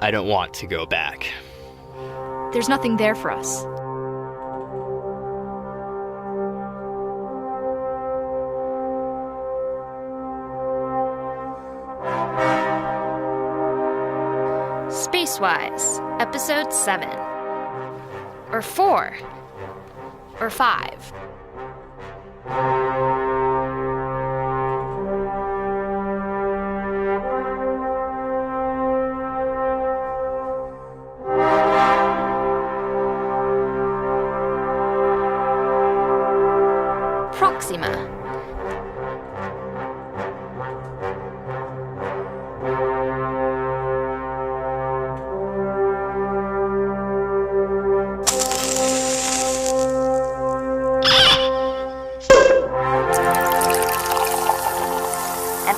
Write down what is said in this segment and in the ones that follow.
I don't want to go back. There's nothing there for us. SpaceWyz, Episode 7. Or 4. Or 5. Proxima.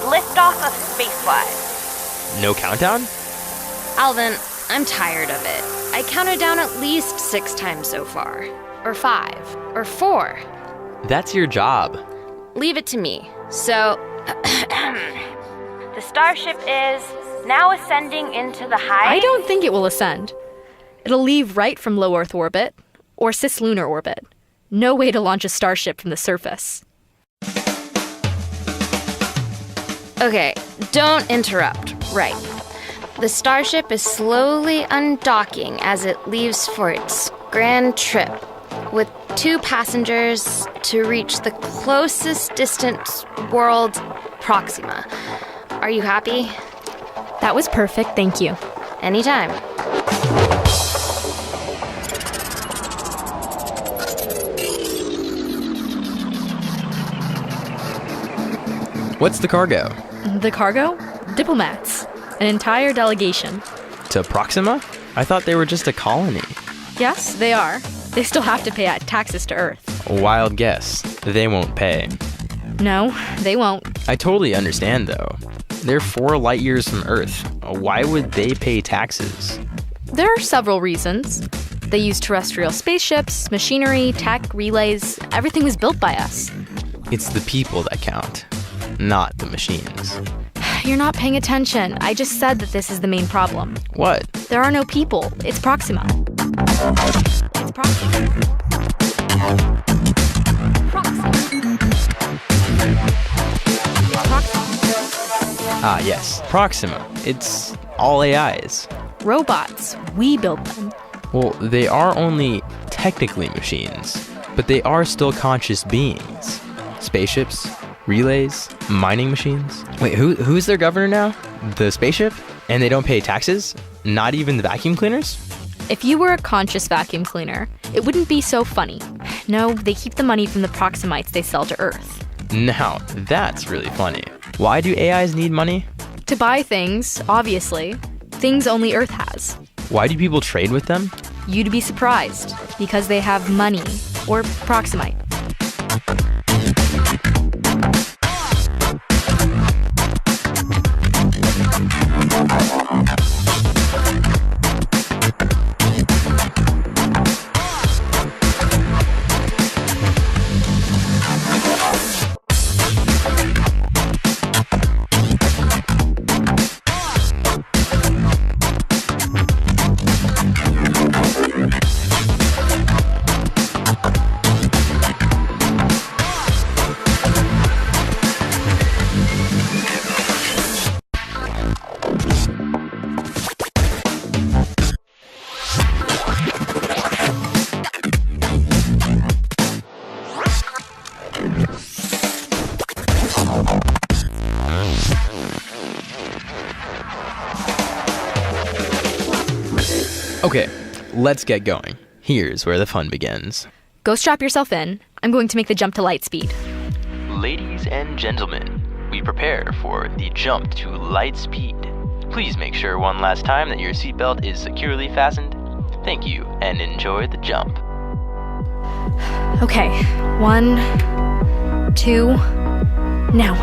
Liftoff of SpaceWyz. No countdown? Alvin, I'm tired of it. I counted down at least 6 times so far. Or 5. Or 4. That's your job. Leave it to me. So, the starship is now ascending into the high... I don't think it will ascend. It'll leave right from low Earth orbit, or cislunar orbit. No way to launch a starship from the surface. okay, don't interrupt. Right. The starship is slowly undocking as it leaves for its grand trip, with 2 passengers to reach the closest distant world, Proxima. Are you happy? That was perfect, thank you. Anytime. What's the cargo? The cargo? Diplomats. An entire delegation. To Proxima? I thought they were just a colony. Yes, they are. They still have to pay taxes to Earth. A wild guess. They won't pay. No, they won't. I totally understand, though. They're 4 light years from Earth. Why would they pay taxes? There are several reasons. They use terrestrial spaceships, machinery, tech, relays. Everything was built by us. It's the people that count, not the machines. You're not paying attention. I just said that this is the main problem. What? There are no people. It's Proxima. It's Proxima. Proxima. Ah, yes. Proxima. It's all AIs. Robots. We build them. Well, they are only technically machines, but they are still conscious beings. Spaceships, relays, mining machines. Wait, who's their governor now? The spaceship? And they don't pay taxes? Not even the vacuum cleaners? If you were a conscious vacuum cleaner, it wouldn't be so funny. No, they keep the money from the Proximites they sell to Earth. Now, that's really funny. Why do AIs need money? To buy things, obviously. Things only Earth has. Why do people trade with them? You'd be surprised. Because they have money. Or Proximite. Okay, let's get going. Here's where the fun begins. Go strap yourself in. I'm going to make the jump to Lightspeed. Ladies and gentlemen, we prepare for the jump to Lightspeed. Please make sure one last time that your seatbelt is securely fastened. Thank you, and enjoy the jump. Okay, 1, 2, now.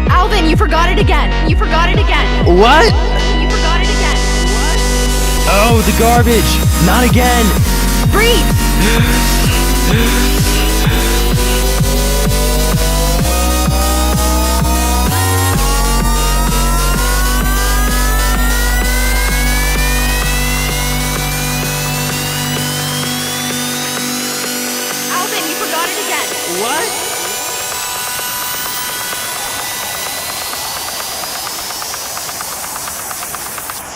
Alvin, you forgot it again. You forgot it again. What? You forgot it again. What? Oh, the garbage! Not again! Breathe! What?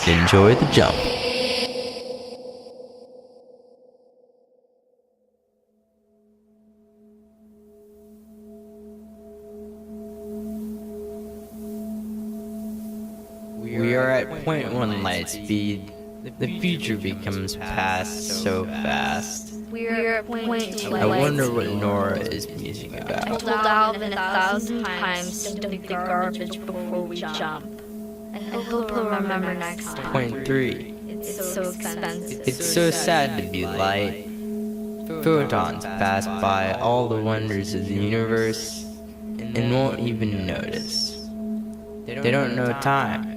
Enjoy the jump. We are at 0.1 light speed. The future becomes past so fast. We're at point 2 light I wonder what speed. Nora is musing I about. told Alvin 1,000 times to dump the garbage before we jump. I hope he'll remember next time. 0.3. It's so expensive. It's so sad to be light. Photons pass by all the wonders of the universe and won't even notice. They don't know time.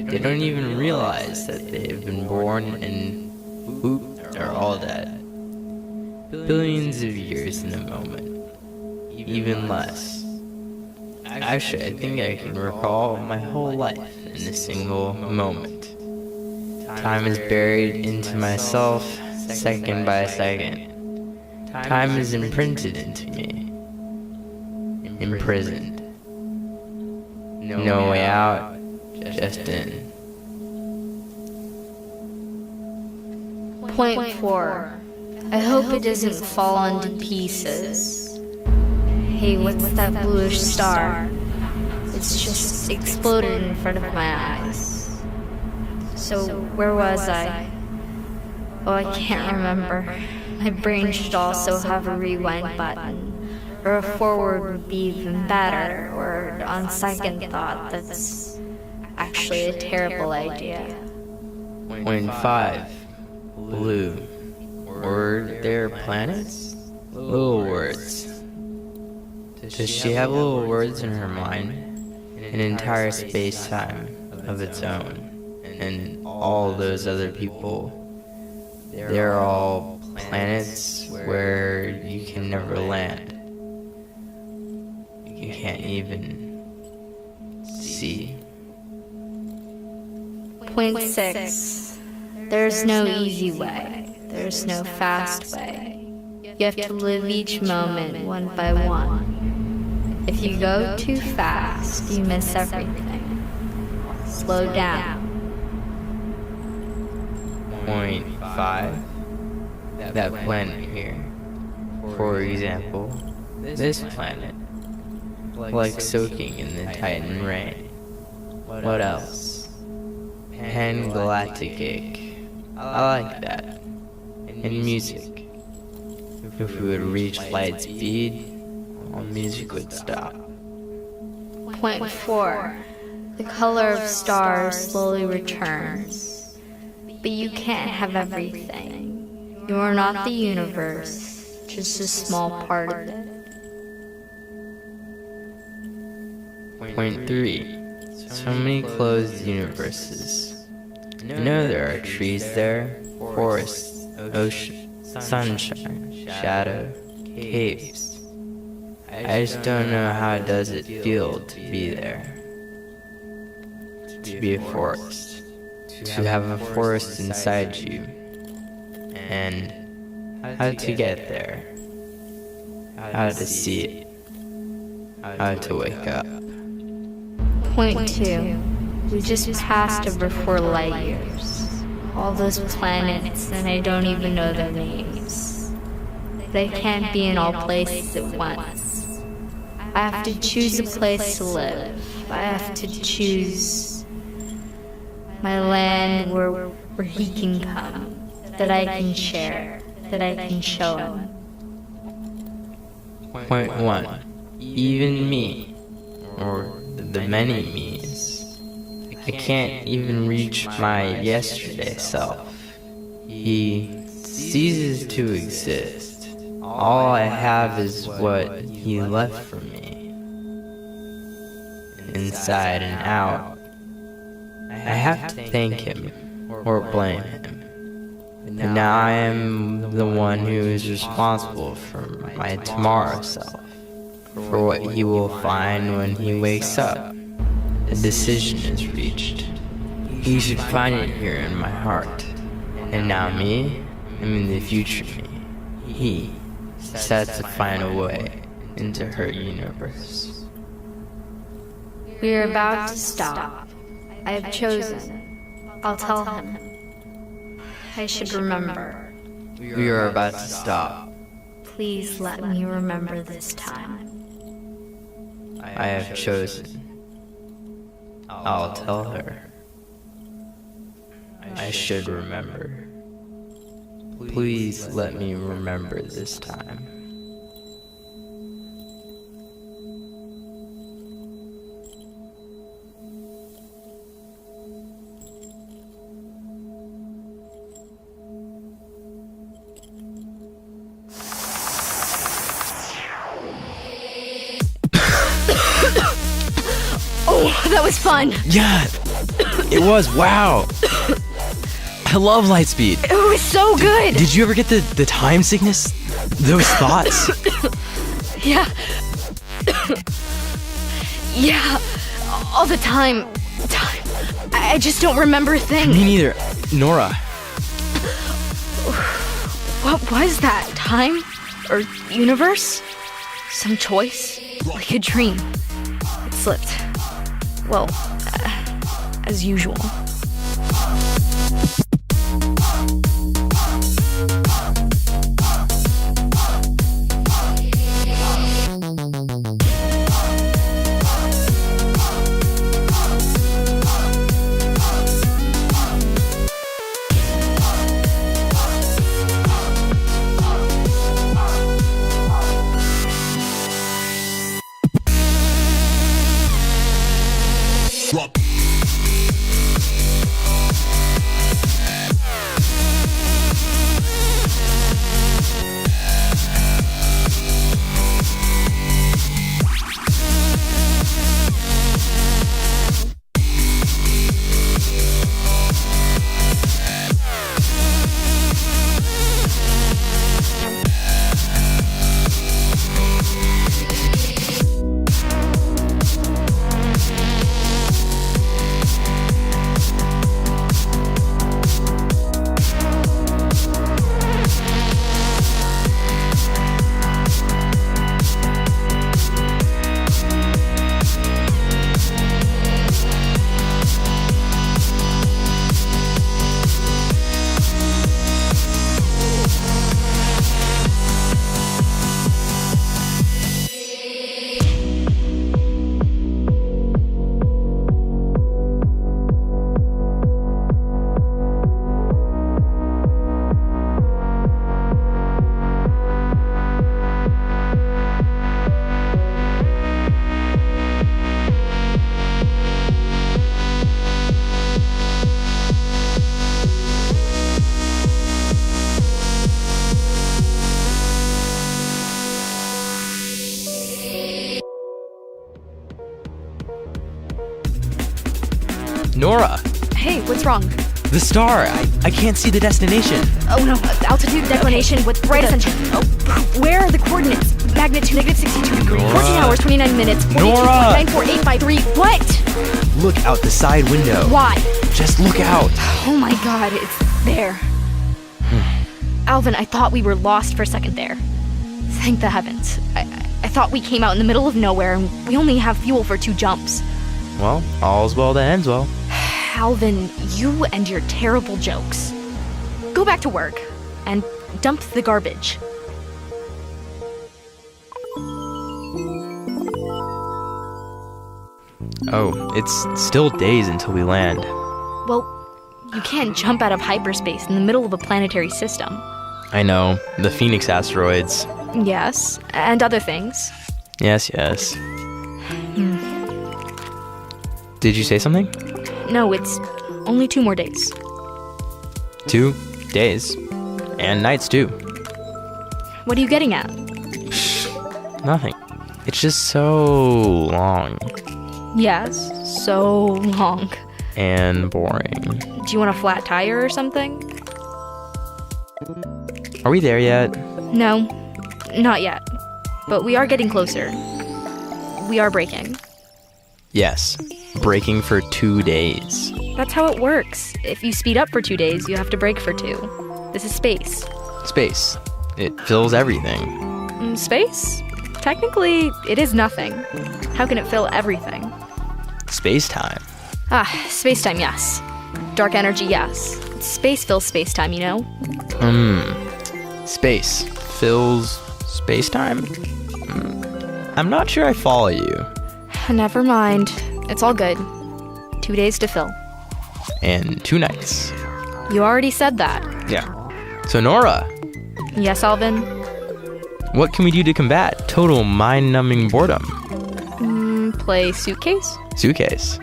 They don't even realize that they have been born and whoop, are all dead. Billions of years in a moment. Even less. Actually, I think I can recall my whole life in a single moment. Time is buried into myself, second by second. Time is imprinted into me. Imprisoned. No way out, just in. Point 4. I hope it doesn't fall into pieces. Hey, what's that bluish star? It's just exploded in front of my eyes. So, where was I? Oh, I can't remember. My brain should also have a rewind button. Or a forward would be even better. Or, on second thought, that's actually a terrible idea. 0.5. Blue. Were there planets? Little words. Does she have little words in her mind? An entire space-time of its own. And all those other people, they're all planets where you can never land. You can't even see. Point 6. There's no easy way. There's no fast way. You have to live each moment one by one. If you go too fast, you miss everything. Slow down. 0.5. That planet here. For example, this planet. Like soaking in the Titan rain. What else? Pan-galactic. I like that. And music. If we would reach light speed, all music would stop. Point 4. The color of stars slowly returns. But you can't have everything. You are not the universe, just a small part of it. Point 3. So many closed universes. I know there are trees there, forests, ocean, sunshine, shadow, caves. I just don't know how does it feel to be there. To be a forest. To have a forest inside you. And how to get there. How to see it. How to wake up. Point 2. We just passed over 4 light years. All those planets, and I don't even know their names. They can't be in all places at once. I have to choose a place to live. I have to choose my land where he can come, that I can share, that I can show him. Point 1. Even me, or the many me's. I can't even reach my yesterday self. He ceases to exist. All I have is what he left for me. Inside and out. I have to thank him, or blame him. And now I am the one who is responsible for my tomorrow self. For what he will find when he wakes up. A decision is reached. He should find it here in my heart. And now me, I mean the future me. He set to find a way into her universe. We are about to stop. I have chosen. I'll tell him. I should remember. We are about to stop. Please let me remember this time. I have chosen. I'll tell her. I should remember. Please let me remember this time. Oh, that was fun. Yeah, it was. Wow. I love Lightspeed. It was so good. Did you ever get the time sickness? Those thoughts? Yeah. Yeah. All the time. I just don't remember a thing. Me neither. Nora. What was that? Time? Or universe? Some choice? Like a dream. It slipped. Well, as usual. Nora! Hey, what's wrong? The star! I can't see the destination. Oh no, altitude declination with right ascension. Oh, where are the coordinates? Magnitude -62 degrees, 14 hours, 29 minutes, 42.94853. What? Look out the side window. Why? Just look out. Oh my god, it's there. Alvin, I thought we were lost for a second there. Thank the heavens. I thought we came out in the middle of nowhere and we only have fuel for 2 jumps. Well, all's well that ends well. Alvin, you and your terrible jokes. Go back to work and dump the garbage. Oh, it's still days until we land. Well, you can't jump out of hyperspace in the middle of a planetary system. I know, the Phoenix asteroids. Yes, and other things. Yes. Did you say something? No, it's only 2 more days. 2 days. And nights, too. What are you getting at? Nothing. It's just so long. Yes, so long. And boring. Do you want a flat tire or something? Are we there yet? No, not yet. But we are getting closer. We are braking. Yes. Braking for 2 days. That's how it works. If you speed up for 2 days, you have to brake for 2. This is space. Space. It fills everything. Space? Technically, it is nothing. How can it fill everything? Space-time. Space-time, yes. Dark energy, yes. Space fills space-time, you know? Space fills space-time? I'm not sure I follow you. Never mind. It's all good. 2 days to fill. And 2 nights. You already said that. Yeah. So Nora, Yes, Alvin? what can we do to combat total mind-numbing boredom? Play suitcase? Suitcase.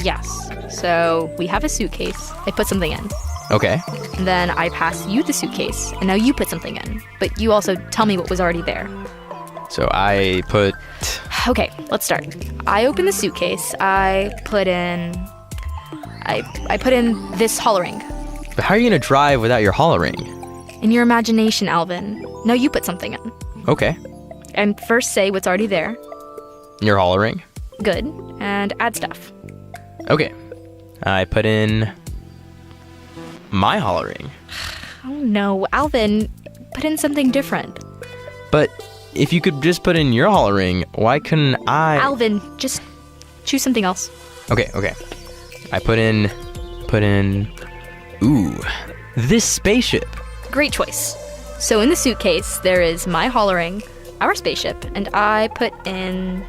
Yes. So we have a suitcase. I put something in. Okay. And then I pass you the suitcase, and now you put something in. But you also tell me what was already there. So I put... Okay, let's start. I open the suitcase. I put in this hollow ring. But how are you going to drive without your hollow ring? In your imagination, Alvin. Now you put something in. Okay. And first say what's already there. Your hollow ring? Good. And add stuff. Okay. I put in my hollow ring. Oh no, Alvin, put in something different. But if you could just put in your hollow ring, why couldn't I... Alvin, just choose something else. Okay. I put in... Ooh, this spaceship. Great choice. So in the suitcase, there is my hollow ring, our spaceship, and I put in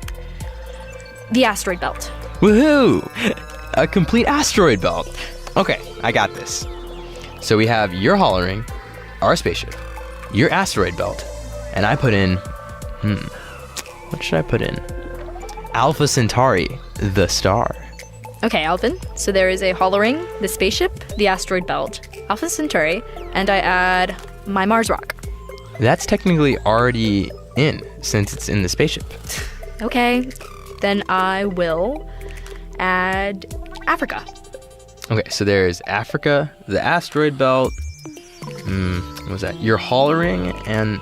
the asteroid belt. Woohoo! A complete asteroid belt. Okay, I got this. So we have your hollow ring, our spaceship, your asteroid belt, and I put in... What should I put in? Alpha Centauri, the star. Okay, Alvin. So there is a hollow ring, the spaceship, the asteroid belt, Alpha Centauri, and I add my Mars rock. That's technically already in, since it's in the spaceship. Okay, then I will add Africa. Okay, so there's Africa, the asteroid belt, what was that? Your hollow ring, and...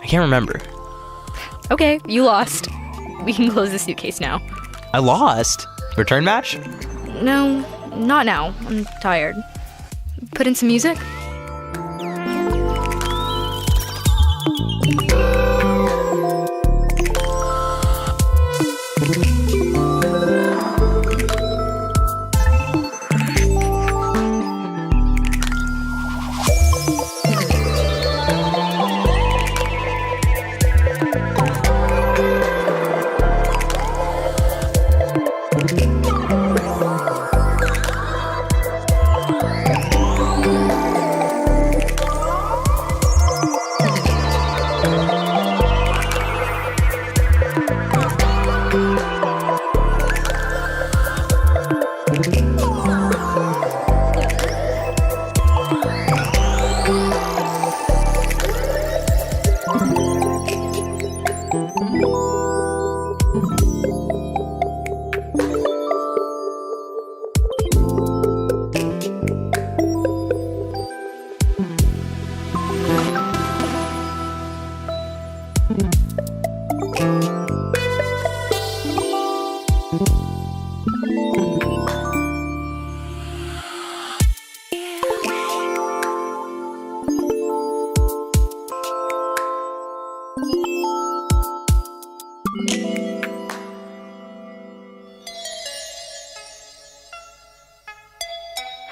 I can't remember. Okay, you lost. We can close the suitcase now. I lost. Return match? No, not now. I'm tired. Put in some music?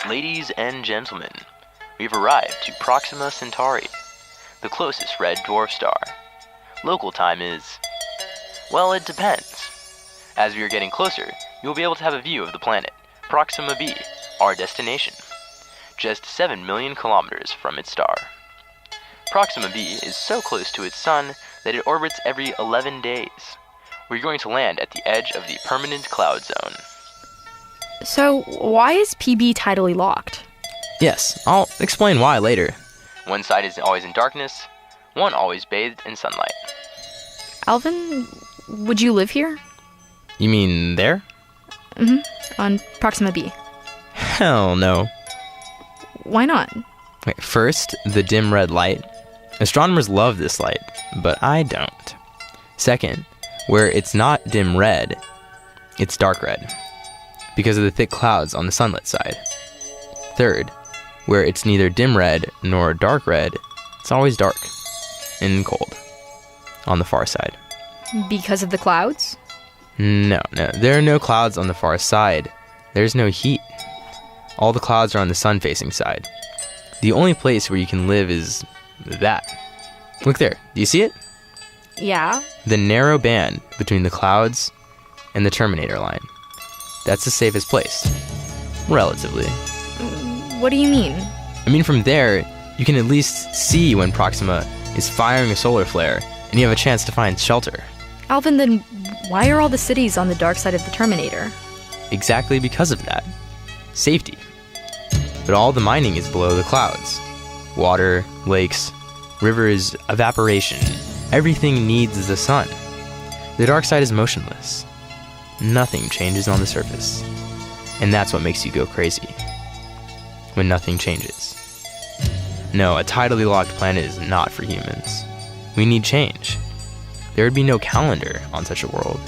Ladies and gentlemen, we've arrived to Proxima Centauri, the closest red dwarf star. Local time is... well, it depends. As we are getting closer, you'll be able to have a view of the planet, Proxima b, our destination, just 7 million kilometers from its star. Proxima b is so close to its sun that it orbits every 11 days. We're going to land at the edge of the permanent cloud zone. So, why is PB tidally locked? Yes, I'll explain why later. One side is always in darkness, one always bathed in sunlight. Alvin, would you live here? You mean there? On Proxima b. Hell no. Why not? Wait, first, the dim red light. Astronomers love this light, but I don't. Second, where it's not dim red, it's dark red, because of the thick clouds on the sunlit side. Third, where it's neither dim red nor dark red, It's always dark and cold on the far side. Because of the clouds? No, there are no clouds on the far side. There's no heat. All the clouds are on the sun-facing side. The only place where you can live is that. Look there. Do you see it? Yeah. The narrow band between the clouds and the terminator line. That's the safest place. Relatively. What do you mean? I mean, from there, you can at least see when Proxima is firing a solar flare, and you have a chance to find shelter. Alvin, then why are all the cities on the dark side of the Terminator? Exactly because of that. Safety. But all the mining is below the clouds. Water, lakes, rivers, evaporation. Everything needs the sun. The dark side is motionless. Nothing changes on the surface. And that's what makes you go crazy. When nothing changes. No, a tidally locked planet is not for humans. We need change. There would be no calendar on such a world.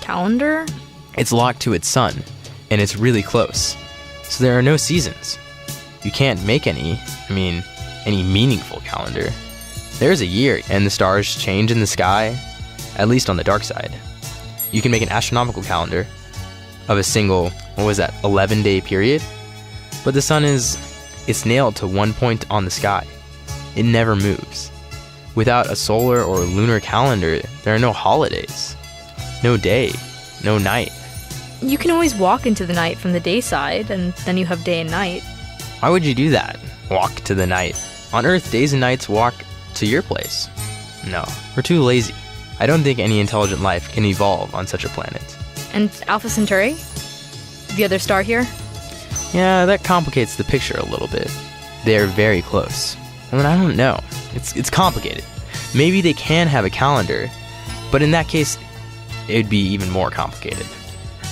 Calendar? It's locked to its sun, and it's really close. So there are no seasons. You can't make any meaningful calendar. There's a year, and the stars change in the sky, at least on the dark side. You can make an astronomical calendar of a single, 11-day period? But the sun it's nailed to one point on the sky. It never moves. Without a solar or lunar calendar, there are no holidays. No day, no night. You can always walk into the night from the day side, and then you have day and night. Why would you do that? Walk to the night. On Earth, days and nights walk to your place. No, we're too lazy. I don't think any intelligent life can evolve on such a planet. And Alpha Centauri? The other star here? Yeah, that complicates the picture a little bit. They're very close. I don't know. It's complicated. Maybe they can have a calendar, but in that case, it'd be even more complicated.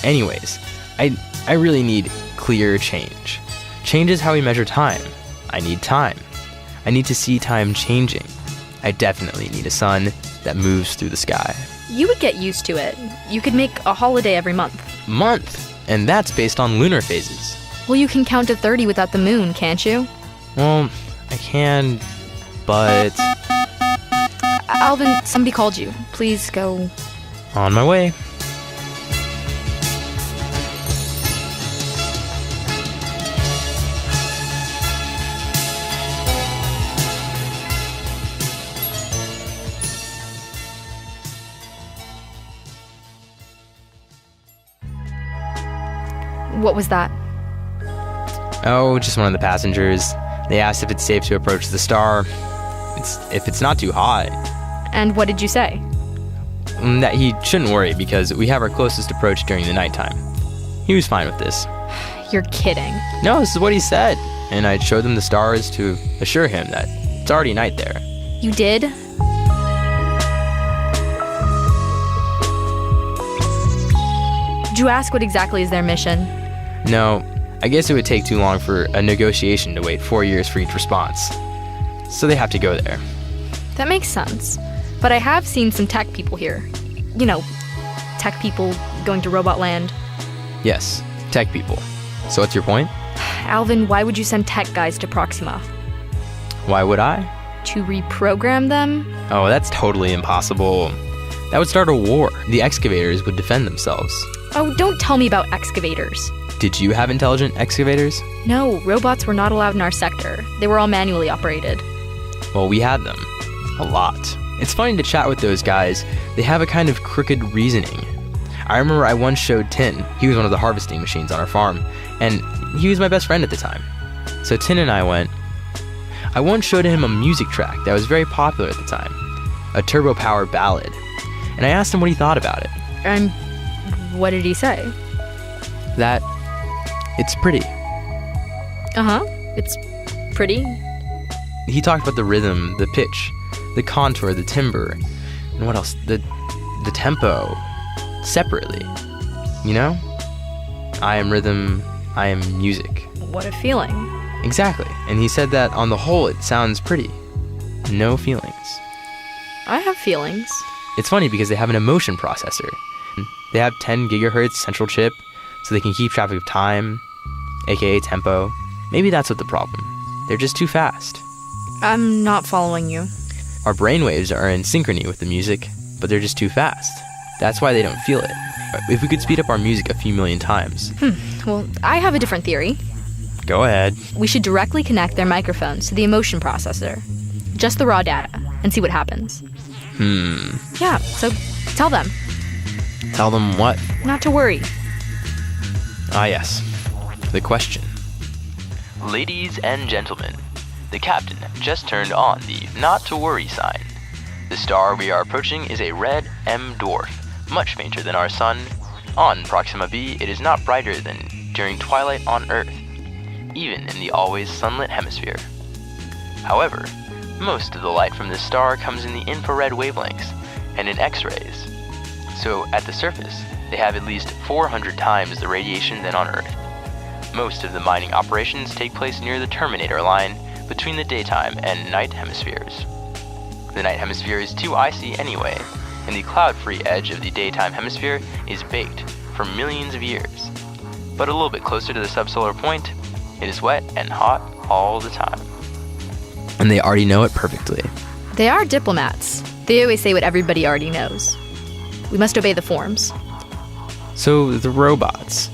Anyways, I really need clear change. Change is how we measure time. I need time. I need to see time changing. I definitely need a sun that moves through the sky. You would get used to it. You could make a holiday every month. Month? And that's based on lunar phases. Well, you can count to 30 without the moon, can't you? Well, I can, but... Alvin, somebody called you. Please go. On my way. What was that? Oh, just one of the passengers. They asked if it's safe to approach the star. If it's not too hot. And what did you say? That he shouldn't worry because we have our closest approach during the nighttime. He was fine with this. You're kidding. No, this is what he said. And I'd show them the stars to assure him that it's already night there. You did? Did you ask what exactly is their mission? No, I guess it would take too long for a negotiation to wait 4 years for each response. So they have to go there. That makes sense. But I have seen some tech people here. You know, tech people going to Robot Land. Yes, tech people. So what's your point? Alvin, why would you send tech guys to Proxima? Why would I? To reprogram them? Oh, that's totally impossible. That would start a war. The excavators would defend themselves. Oh, don't tell me about excavators. Did you have intelligent excavators? No, robots were not allowed in our sector. They were all manually operated. Well, we had them. A lot. It's funny to chat with those guys. They have a kind of crooked reasoning. I remember I once showed Tin. He was one of the harvesting machines on our farm, and he was my best friend at the time. So Tin and I once showed him a music track that was very popular at the time, a turbo-powered ballad, and I asked him what he thought about it. And what did he say? That it's pretty. Uh-huh. It's pretty. He talked about the rhythm, the pitch, the contour, the timbre, and what else? The tempo, separately. You know? I am rhythm, I am music. What a feeling. Exactly. And he said that on the whole it sounds pretty. No feelings. I have feelings. It's funny because they have an emotion processor. They have 10 gigahertz central chip, so they can keep track of time, aka tempo. Maybe that's what the problem. They're just too fast. I'm not following you. Our brainwaves are in synchrony with the music, but they're just too fast. That's why they don't feel it. If we could speed up our music a few million times. Well, I have a different theory. Go ahead. We should directly connect their microphones to the emotion processor. Just the raw data, and see what happens. Yeah, so tell them. Tell them what? Not to worry. Ah, yes. The question. Ladies and gentlemen, the captain just turned on the not to worry sign. The star we are approaching is a red M dwarf, much fainter than our sun. On Proxima b, it is not brighter than during twilight on Earth, even in the always sunlit hemisphere. However, most of the light from this star comes in the infrared wavelengths and in X-rays. So at the surface, they have at least 400 times the radiation than on Earth. Most of the mining operations take place near the terminator line between the daytime and night hemispheres. The night hemisphere is too icy anyway, and the cloud-free edge of the daytime hemisphere is baked for millions of years. But a little bit closer to the subsolar point, it is wet and hot all the time. And they already know it perfectly. They are diplomats. They always say what everybody already knows. We must obey the forms. So, the robots.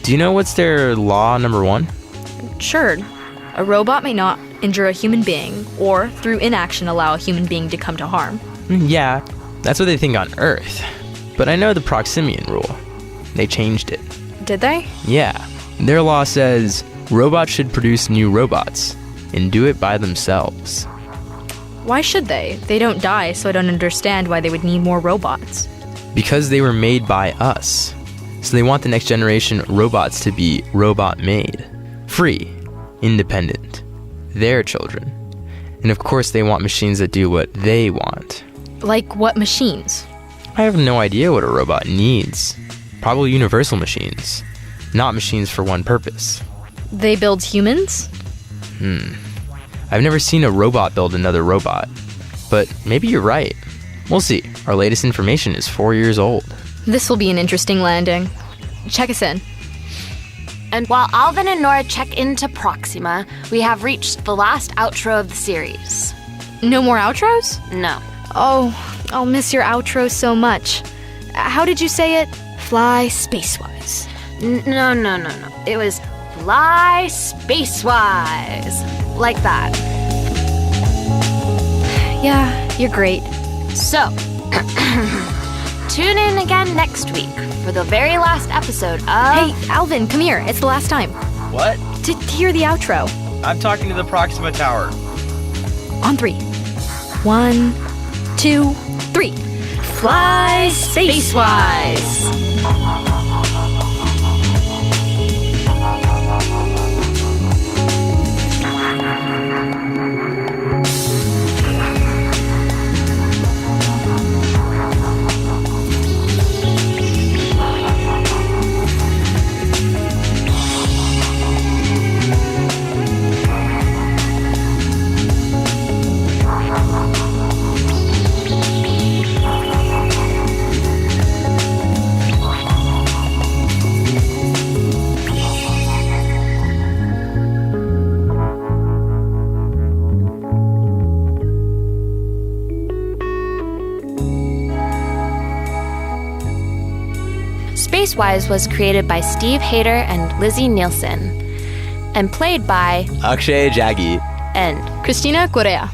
Do you know what's their law number 1? Sure, a robot may not injure a human being, or through inaction allow a human being to come to harm. Yeah, that's what they think on Earth. But I know the Proximian rule. They changed it. Did they? Yeah. Their law says robots should produce new robots and do it by themselves. Why should they? They don't die, so I don't understand why they would need more robots. Because they were made by us. So they want the next generation robots to be robot-made, free, independent, their children. And of course they want machines that do what they want. Like what machines? I have no idea what a robot needs. Probably universal machines, not machines for one purpose. They build humans? I've never seen a robot build another robot. But maybe you're right. We'll see. Our latest information is 4 years old. This will be an interesting landing. Check us in. And while Alvin and Nora check into Proxima, we have reached the last outro of the series. No more outros? No. Oh, I'll miss your outro so much. How did you say it? Fly SpaceWyz. No. It was Fly SpaceWyz. Like that. Yeah, you're great. So, tune in again next week for the very last episode of... Hey, Alvin, come here. It's the last time. What? To hear the outro. I'm talking to the Proxima Tower. On 3. 1, 2, 3. Fly SpaceWyz. SpaceWyz was created by Steve Hayter and Lizzie Nielsen, and played by Akshay Jaggi and Christina Correa.